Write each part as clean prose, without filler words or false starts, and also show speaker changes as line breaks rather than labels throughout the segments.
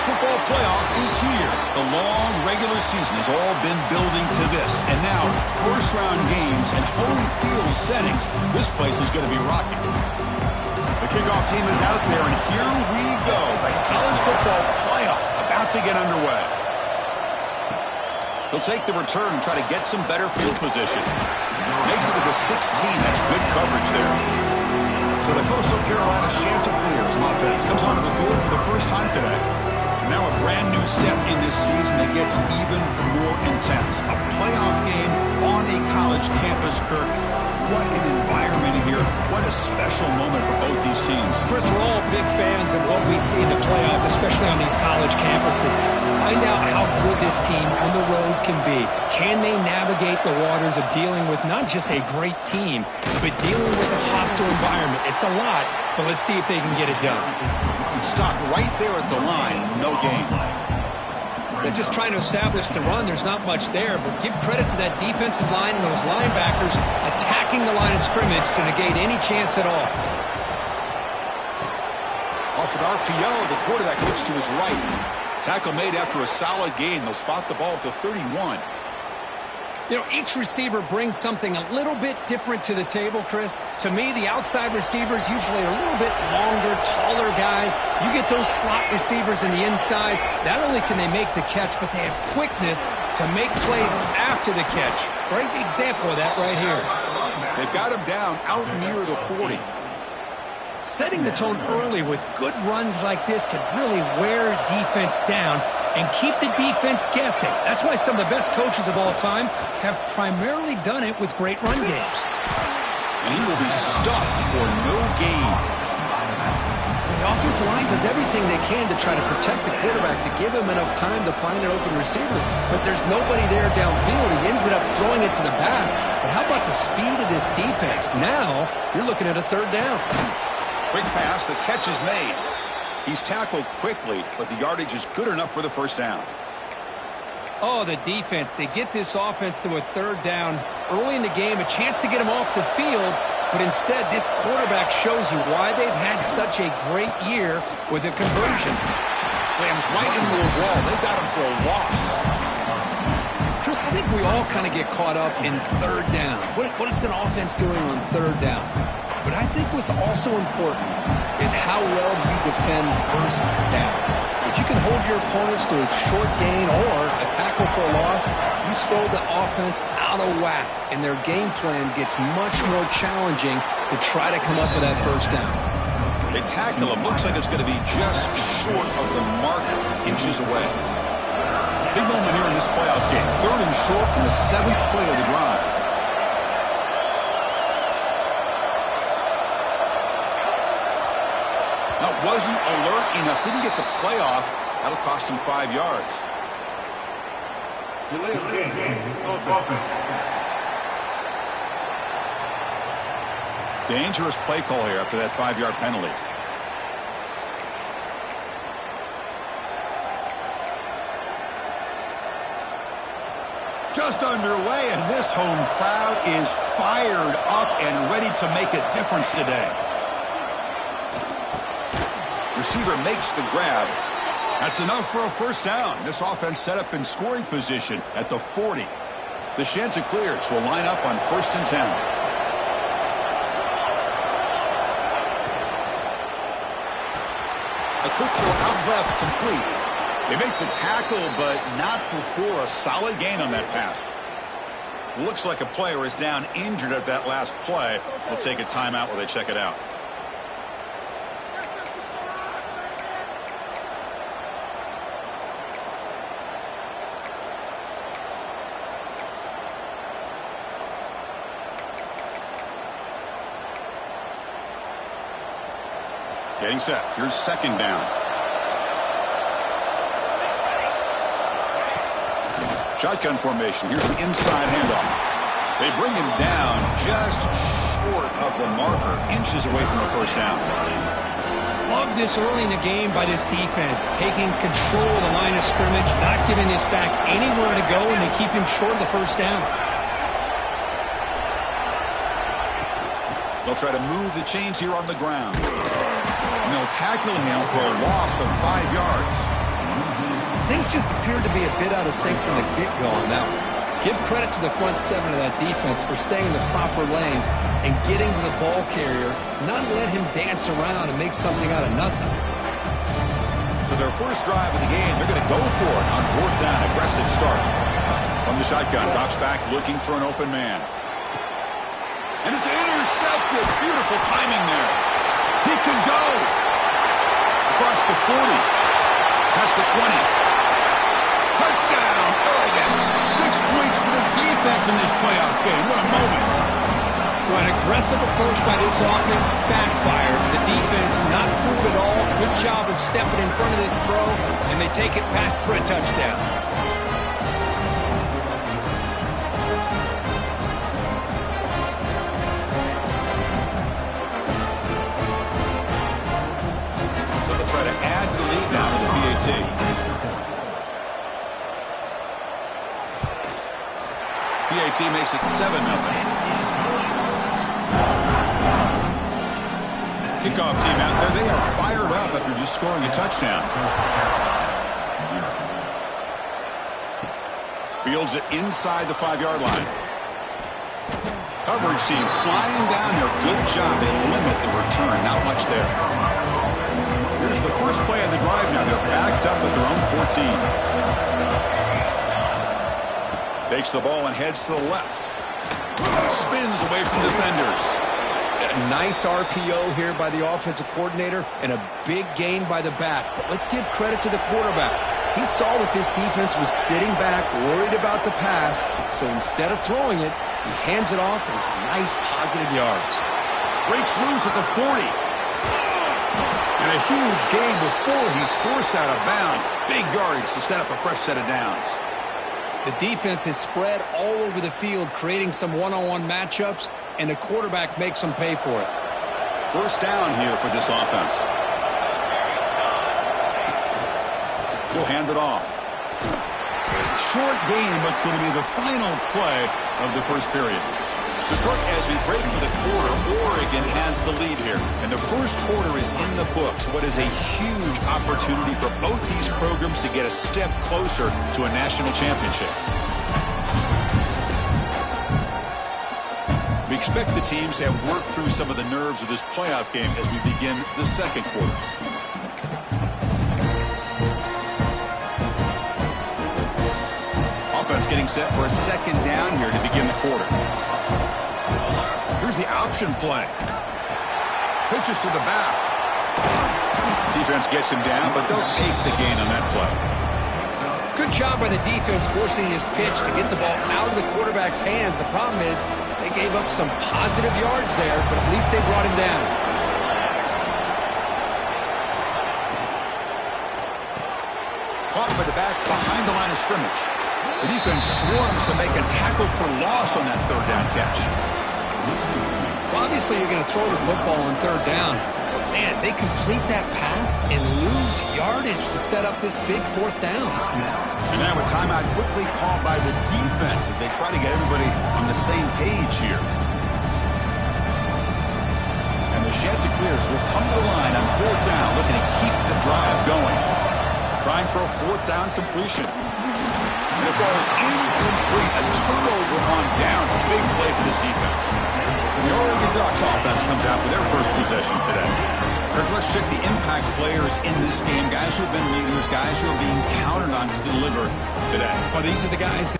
football playoff is here. The long regular season has all been building to this. And now, first-round games and home field settings. This place is going to be rocking. The kickoff team is out there, and here we go. The college football playoff about to get underway. He'll take the return and try to get some better field position. Makes it to the 16. That's good coverage there. So the Coastal Carolina Chanticleers offense comes onto the field for the first time today. And now a brand new step in this season that gets even more intense. A playoff game on a college campus, Kirk. What an environment here. What a special moment for both these teams.
Chris, we're all big fans of what we see in the playoffs, especially on these college campuses. Find out how good this team on the road can be. Can they navigate the waters of dealing with not just a great team, but dealing with a hostile environment? It's a lot, but let's see if they can get it done.
Stopped right there at the line. No gain.
They're just trying to establish the run. There's not much there, but give credit to that defensive line and those linebackers attacking the line of scrimmage to negate any chance at all.
Off an RPO, the quarterback looks to his right. Tackle made after a solid gain. They'll spot the ball at the 31.
You know, each receiver brings something a little bit different to the table, Chris. To me, the outside receivers usually are a little bit longer, taller guys. You get those slot receivers in the inside, not only can they make the catch, but they have quickness to make plays after the catch. Great example of that right here.
They've got him down out near the 40.
Setting the tone early with good runs like this can really wear defense down and keep the defense guessing. That's why some of the best coaches of all time have primarily done it with great run games.
And he will be stuffed for no gain.
The offensive line does everything they can to try to protect the quarterback, to give him enough time to find an open receiver. But there's nobody there downfield. He ends up throwing it to the back. But how about the speed of this defense? Now you're looking at a third down.
Quick pass, the catch is made. He's tackled quickly, but the yardage is good enough for the first down.
Oh, the defense. They get this offense to a third down early in the game, a chance to get him off the field, but instead this quarterback shows you why they've had such a great year with a conversion.
Slams right into a wall. They've got him for a loss.
Chris, I think we all kind of get caught up in third down. What is an offense doing on third down? But I think what's also important is how well you defend first down. If you can hold your opponents to a short gain or a tackle for a loss, you throw the offense out of whack, and their game plan gets much more challenging to try to come up with that first down.
They tackle him. Looks like it's going to be just short of the marker, inches away. Big moment here in this playoff game. Third and short in the 7th play of the drive. Wasn't alert enough, didn't get the playoff. That'll cost him 5 yards. Dangerous play call here after that 5-yard penalty. Just underway, and this home crowd is fired up and ready to make a difference today. Receiver makes the grab. That's enough for a first down. This offense set up in scoring position at the 40. The Chanticleers will line up on 1st and 10. A quick throw out left, complete. They make the tackle, but not before a solid gain on that pass. Looks like a player is down injured at that last play. We'll take a timeout while they check it out. Getting set. Here's 2nd down. Shotgun formation. Here's an inside handoff. They bring him down just short of the marker, inches away from the first down.
Love this early in the game by this defense, taking control of the line of scrimmage, not giving this back anywhere to go, and they keep him short of the first down.
They'll try to move the chains here on the ground. And they'll tackle him for a loss of 5 yards.
things just appeared to be a bit out of sync from the get-go on that one. Give credit to the front seven of that defense for staying in the proper lanes and getting to the ball carrier, not let him dance around and make something out of nothing.
So their first drive of the game, they're going to go for it on fourth down. Aggressive start. From the shotgun, drops back looking for an open man. And it's intercepted. Beautiful timing there. He can go. Across the 40. Past the 20. Touchdown, Oregon. 6 points for the defense in this playoff game. What a moment.
Well, an aggressive approach by this offense backfires. The defense not fooled at all. Good job of stepping in front of this throw, and they take it back for a touchdown.
So they'll try to add to the lead now to the PAT. PAT makes it 7-0. Kickoff team out there. They are fired up after just scoring a touchdown. Fields it inside the 5-yard line. Coverage team flying down there. Good job. They limit the return. Not much there. Here's the first play of the drive now. They're backed up at their own 14. Takes the ball and heads to the left. Spins away from defenders.
A nice RPO here by the offensive coordinator and a big gain by the back. But let's give credit to the quarterback. He saw that this defense was sitting back, worried about the pass. So instead of throwing it, he hands it off and some nice positive yards.
Breaks loose at the 40. And a huge gain before he's forced out of bounds. Big yards to set up a fresh set of downs.
The defense is spread all over the field, creating some one-on-one matchups, and the quarterback makes them pay for it.
First down here for this offense. We'll hand it off. Short game, but it's going to be the final play of the first period. So, Kirk, as we break for the quarter, Oregon has the lead here. And the first quarter is in the books. What is a huge opportunity for both these programs to get a step closer to a national championship. We expect the teams to have worked through some of the nerves of this playoff game as we begin the second quarter. Offense getting set for a second down here to begin the quarter. Here's the option play. Pitches to the back. Defense gets him down, but they'll take the gain on that play.
Good job by the defense forcing this pitch to get the ball out of the quarterback's hands. The problem is they gave up some positive yards there, but at least they brought him down.
Caught by the back behind the line of scrimmage. The defense swarms to make a tackle for loss on that third down catch.
Well, obviously, you're going to throw the football on third down. Man, they complete that pass and lose yardage to set up this big fourth down.
And now a timeout quickly called by the defense as they try to get everybody on the same page here. And the Chanticleers will come to the line on fourth down, looking to keep the drive going. Trying for a fourth down completion. And it falls incomplete. A turnover on downs. A big play for this defense. And the Oregon Ducks offense comes out for their first possession today. Kirk, let's check the impact players in this game. Guys who have been leaders, guys who are being counted on to deliver today.
Well, these are the guys.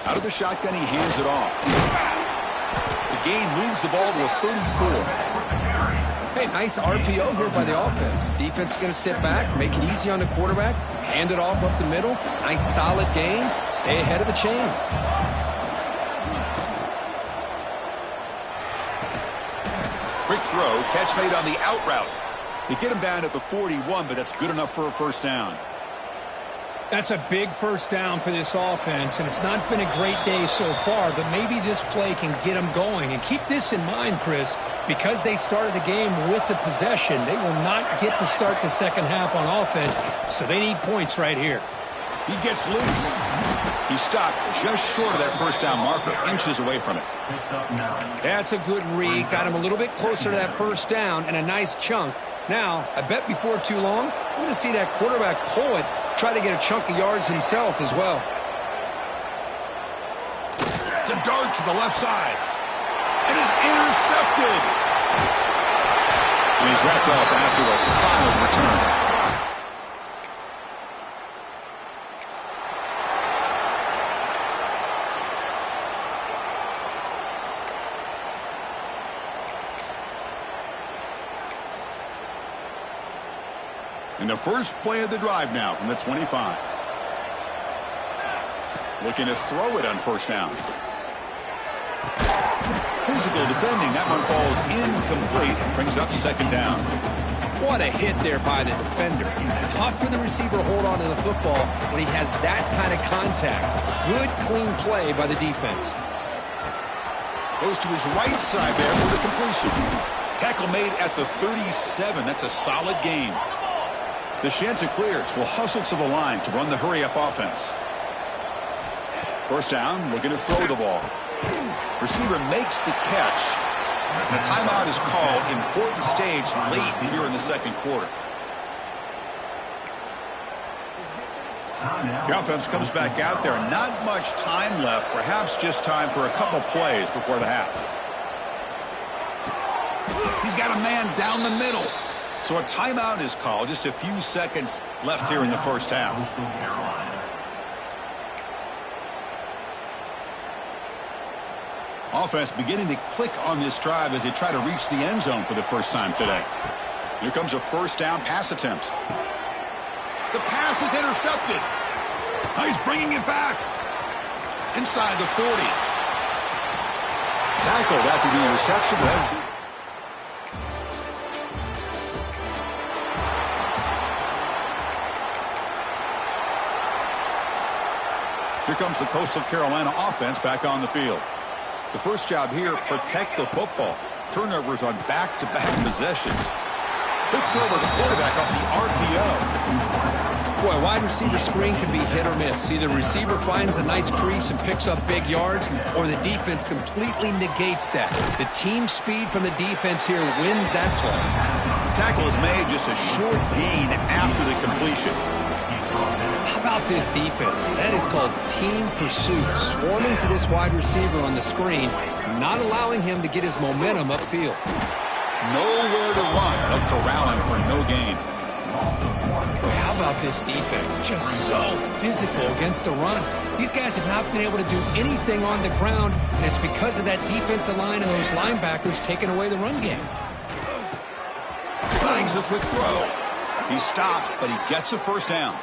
Out of the shotgun, he hands it off. The gain moves the ball to the 34.
Hey, nice RPO here by the offense. Defense is going to sit back, make it easy on the quarterback, hand it off up the middle. Nice solid gain. Stay ahead of the chains.
Quick throw, catch made on the out route. They get him down at the 41, but that's good enough for a first down.
That's a big first down for this offense, and it's not been a great day so far, but maybe this play can get them going. And keep this in mind, Chris, because they started the game with the possession, they will not get to start the second half on offense, so they need points right here.
He gets loose. He stopped just short of that first down marker, inches away from it.
That's a good read. Got him a little bit closer to that first down and a nice chunk. Now, I bet before too long, we're going to see that quarterback pull it, try to get a chunk of yards himself as well.
To dart to the left side. It is intercepted. And he's wrapped up after a solid return. In the first play of the drive now from the 25. Looking to throw it on first down. Physical defending. That one falls incomplete. Brings up second down.
What a hit there by the defender. Tough for the receiver to hold on to the football when he has that kind of contact. Good, clean play by the defense.
Goes to his right side there for the completion. Tackle made at the 37. That's a solid gain. The Chanticleers will hustle to the line to run the hurry-up offense. First down, looking to throw the ball. Receiver makes the catch. And a timeout is called. Important stage late here in the second quarter. The offense comes back out there. Not much time left. Perhaps just time for a couple plays before the half. He's got a man down the middle. So a timeout is called. Just a few seconds left here in the first half. Offense beginning to click on this drive as they try to reach the end zone for the first time today. Here comes a first down pass attempt. The pass is intercepted. Oh, he's bringing it back. Inside the 40. Tackled after the interception. Here comes the Coastal Carolina offense back on the field. The first job here, protect the football. Turnovers on back-to-back possessions. Big throw by the quarterback off the RPO.
Boy, wide receiver screen can be hit or miss. Either receiver finds a nice crease and picks up big yards, or the defense completely negates that. The team speed from the defense here wins that play.
Tackle is made, just a short gain after the completion.
How about this defense? That is called team pursuit. Swarming to this wide receiver on the screen, not allowing him to get his momentum upfield.
Nowhere to run. They'll corral him for no gain.
How about this defense? Just so physical against the run. These guys have not been able to do anything on the ground, and it's because of that defensive line and those linebackers taking away the run game.
Slings a quick throw. He stopped, but he gets a first down.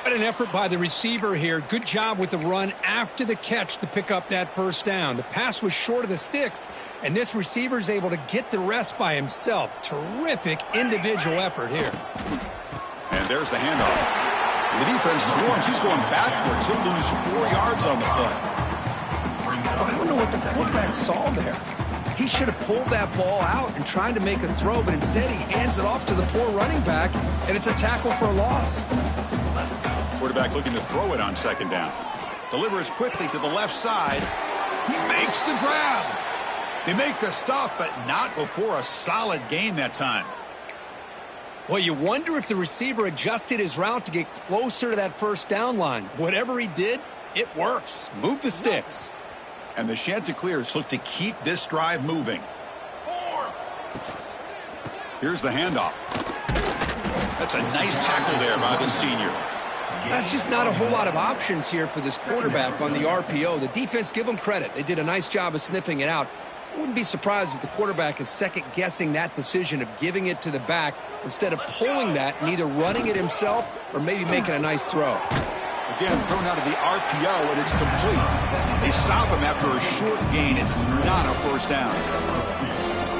What an effort by the receiver here. Good job with the run after the catch to pick up that first down. The pass was short of the sticks, and this receiver is able to get the rest by himself. Terrific individual effort here.
And there's the handoff. The defense swarms. He's going backwards. He'll lose 4 yards on the play.
I don't know what the quarterback saw there. He should have pulled that ball out and tried to make a throw, but instead he hands it off to the poor running back, and it's a tackle for a loss.
Quarterback looking to throw it on second down. Delivers quickly to the left side. He makes the grab. They make the stop, but not before a solid gain that time.
Well, you wonder if the receiver adjusted his route to get closer to that first down line. Whatever he did, it works. Move the sticks.
And the Chanticleers look to keep this drive moving. Here's the handoff. That's a nice tackle there by the senior.
That's just not a whole lot of options here for this quarterback on the RPO. The defense, give them credit. They did a nice job of sniffing it out. I wouldn't be surprised if the quarterback is second-guessing that decision of giving it to the back instead of pulling that and either running it himself or maybe making a nice throw.
Again, thrown out of the RPO, and it's complete. They stop him after a short gain. It's not a first down.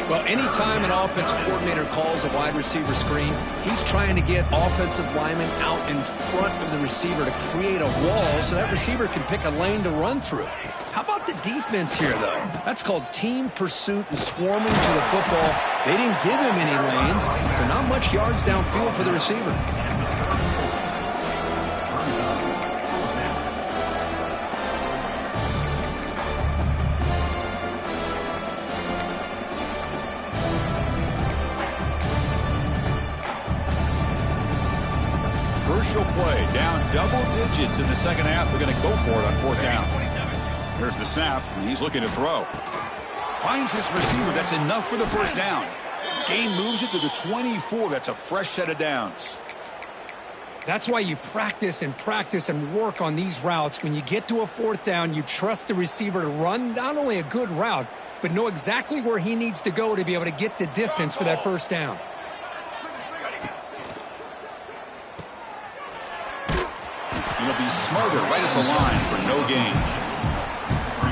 Well, anytime an offensive coordinator calls a wide receiver screen, he's trying to get offensive linemen out in front of the receiver to create a wall so that receiver can pick a lane to run through. How about the defense here, though? That's called team pursuit and swarming to the football. They didn't give him any lanes, so not much yards downfield for the receiver.
Crucial play, down double digits in the second half. They're going to go for it on 4th down. There's the snap, and he's looking to throw. Finds this receiver. That's enough for the first down. Gain moves it to the 24. That's a fresh set of downs.
That's why you practice and work on these routes. When you get to a 4th down, you trust the receiver to run not only a good route, but know exactly where he needs to go to be able to get the distance for that first down.
He'll be smarter right at the line for no gain.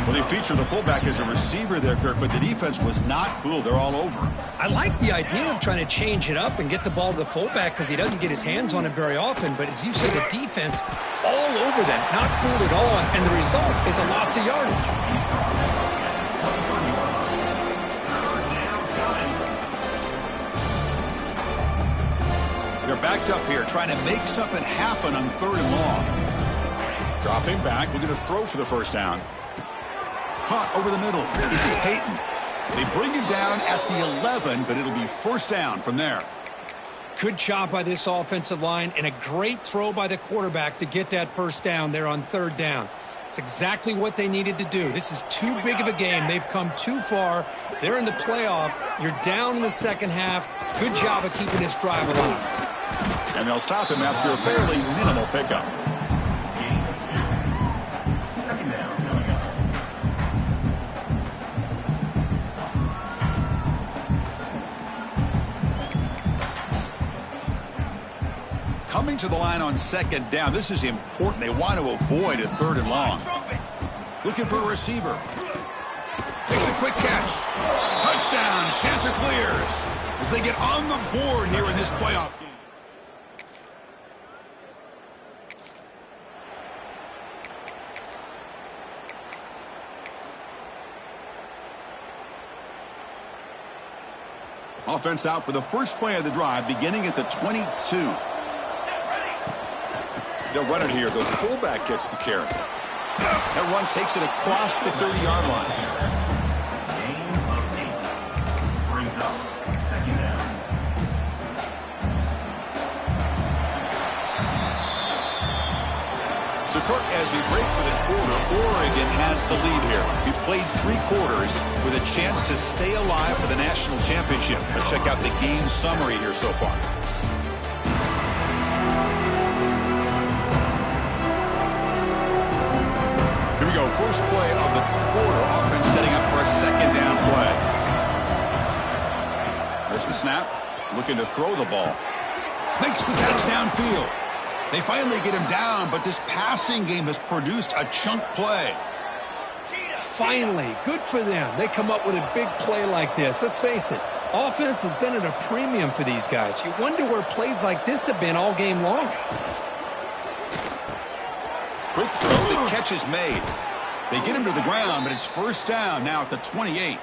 Well, they feature the fullback as a receiver there, Kirk, but the defense was not fooled. They're all over him.
I like the idea of trying to change it up and get the ball to the fullback because he doesn't get his hands on it very often. But as you said, the defense all over them, not fooled at all. And the result is a loss of yardage.
They're backed up here, trying to make something happen on 3rd and long. Dropping back, looking to throw for the first down. Caught over the middle. It's Peyton. They bring him down at the 11, but it'll be first down from there.
Good job by this offensive line and a great throw by the quarterback to get that first down there on 3rd down. It's exactly what they needed to do. This is too big of a game. They've come too far. They're in the playoff. You're down in the second half. Good job of keeping this drive alive.
And they'll stop him after a fairly minimal pickup. Coming to the line on 2nd down. This is important. They want to avoid a 3rd and long. Looking for a receiver. Makes a quick catch. Touchdown. Chanticleers as they get on the board here in this playoff game. Offense out for the first play of the drive, beginning at the 22. They'll run it here. The fullback gets the carry. That run takes it across the 30-yard line. So, Kirk, as we break for the quarter, Oregon has the lead here. We've played 3 quarters with a chance to stay alive for the national championship. Let's check out the game summary here so far. Here we go. First play of the quarter. Offense setting up for a 2nd down play. There's the snap. Looking to throw the ball. Makes the catch downfield. They finally get him down, but this passing game has produced a chunk play.
Finally, good for them. They come up with a big play like this. Let's face it, offense has been at a premium for these guys. You wonder where plays like this have been all game long.
Quick throw, the catch is made. They get him to the ground, but it's first down now at the 28.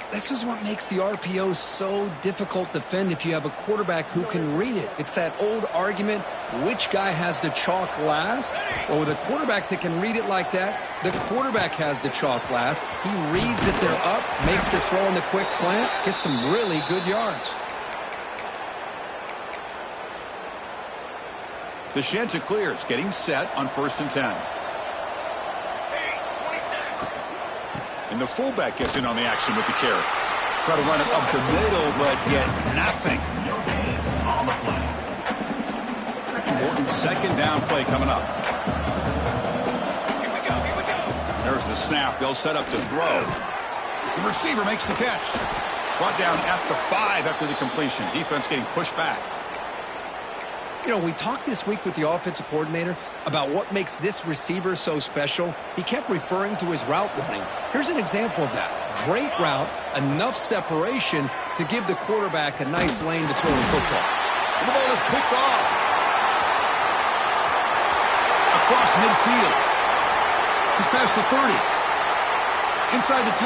This is what makes the RPO so difficult to defend if you have a quarterback who can read it. It's that old argument, which guy has the chalk last? Well, with a quarterback that can read it like that, the quarterback has the chalk last. He reads that they're up, makes the throw in the quick slant, gets some really good yards.
The Chanticleers getting set on 1st and 10. And the fullback gets in on the action with the carry. Try to run it up the middle, but get nothing. Important 2nd down play coming up. There's the snap. They'll set up to throw. The receiver makes the catch. Brought down at the 5 after the completion. Defense getting pushed back.
You know, we talked this week with the offensive coordinator about what makes this receiver so special. He kept referring to his route running. Here's an example of that. Great route, enough separation to give the quarterback a nice lane to throw the football.
And the ball is picked off. Across midfield. He's past the 30. Inside the 10.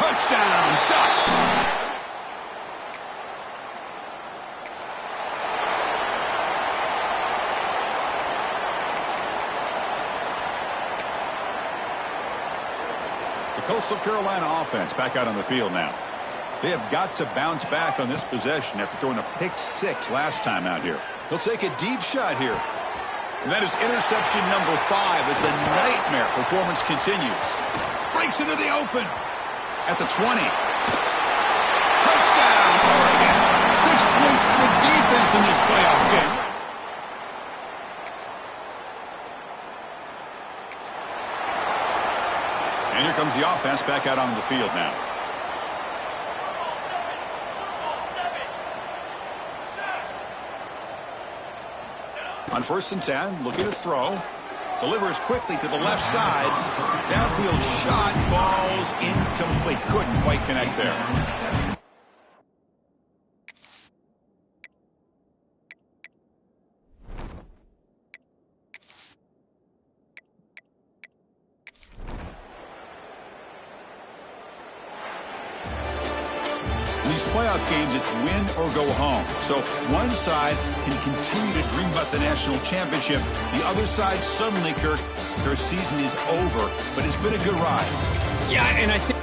Touchdown, Ducks. Coastal Carolina offense back out on the field now. They have got to bounce back on this possession after throwing a pick-6 last time out here. He'll take a deep shot here. And that is interception number 5 as the nightmare performance continues. Breaks into the open at the 20. Touchdown, Oregon. 6 points for the defense in this playoff game. And here comes the offense back out onto the field now. On 1st and 10, looking to throw. Delivers quickly to the left side. Downfield shot falls incomplete. Couldn't quite connect there. In these playoff games, it's win or go home. So one side can continue to dream about the national championship. The other side suddenly, Kirk, their season is over. But it's been a good ride.
Yeah, and I think